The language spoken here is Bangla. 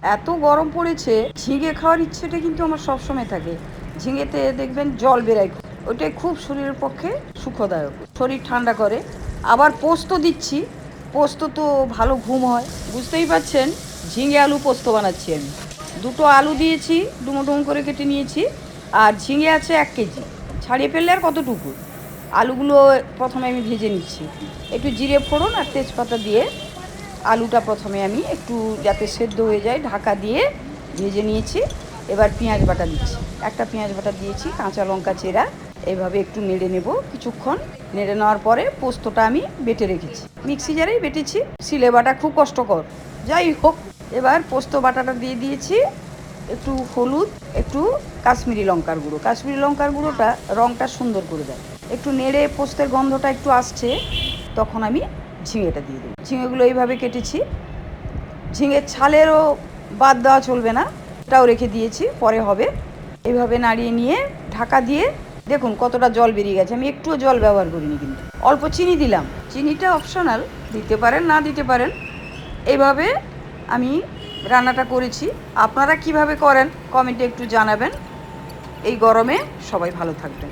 এত গরম পড়েছে, ঝিঙে খাওয়ার ইচ্ছেটা কিন্তু আমার সবসময় থাকে। ঝিঙেতে দেখবেন জল বেরায়, ওইটাই খুব শরীরের পক্ষে সুখদায়ক, শরীর ঠান্ডা করে। আবার পোস্ত দিচ্ছি, পোস্ত তো ভালো ঘুম হয়, বুঝতেই পারছেন। ঝিঙে আলু পোস্ত বানাচ্ছি আমি। দুটো আলু দিয়েছি, ডুমো ডুমো করে কেটে নিয়েছি। আর ঝিঙে আছে 1 কেজি, ছাড়িয়ে ফেললে আর কতটুকু। আলুগুলো প্রথমে আমি ভেজে নিচ্ছি, একটু জিরে ফোড়ন আর তেজপাতা দিয়ে। আলুটা প্রথমে আমি একটু যাতে সেদ্ধ হয়ে যায় ঢাকা দিয়ে ভেজে নিয়েছি। এবার পেঁয়াজ বাটা দিচ্ছি, একটা পেঁয়াজ বাটা দিয়েছি, কাঁচা লঙ্কা চেরা। এইভাবে একটু নেড়ে নেব কিছুক্ষণ। নেড়ে নেওয়ার পরে পোস্তটা আমি বেটে রেখেছি, মিক্সি জারেই বেটেছি, সিলে বাটা খুব কষ্টকর, যাই হোক। এবার পোস্ত বাটাটা দিয়ে দিয়েছি, একটু হলুদ, একটু কাশ্মীরি লঙ্কার গুঁড়ো। কাশ্মীরি লঙ্কার গুঁড়োটা রঙটা সুন্দর করে দেয়। একটু নেড়ে পোস্তের গন্ধটা একটু আসছে, তখন আমি ঝিঙেটা দিয়ে দেবো। ঝিঙেগুলো এইভাবে কেটেছি, ঝিঙের ছালেরও বাদ দেওয়া চলবে না, এটাও রেখে দিয়েছি, পরে হবে। এইভাবে নাড়িয়ে নিয়ে ঢাকা দিয়ে দেখুন কতটা জল বেরিয়ে গেছে। আমি একটুও জল ব্যবহার করিনি, কিন্তু অল্প চিনি দিলাম। চিনিটা অপশনাল, দিতে পারেন না দিতে পারেন। এইভাবে আমি রান্নাটা করেছি। আপনারা কিভাবে করেন কমেন্টে একটু জানাবেন। এই গরমে সবাই ভালো থাকবেন।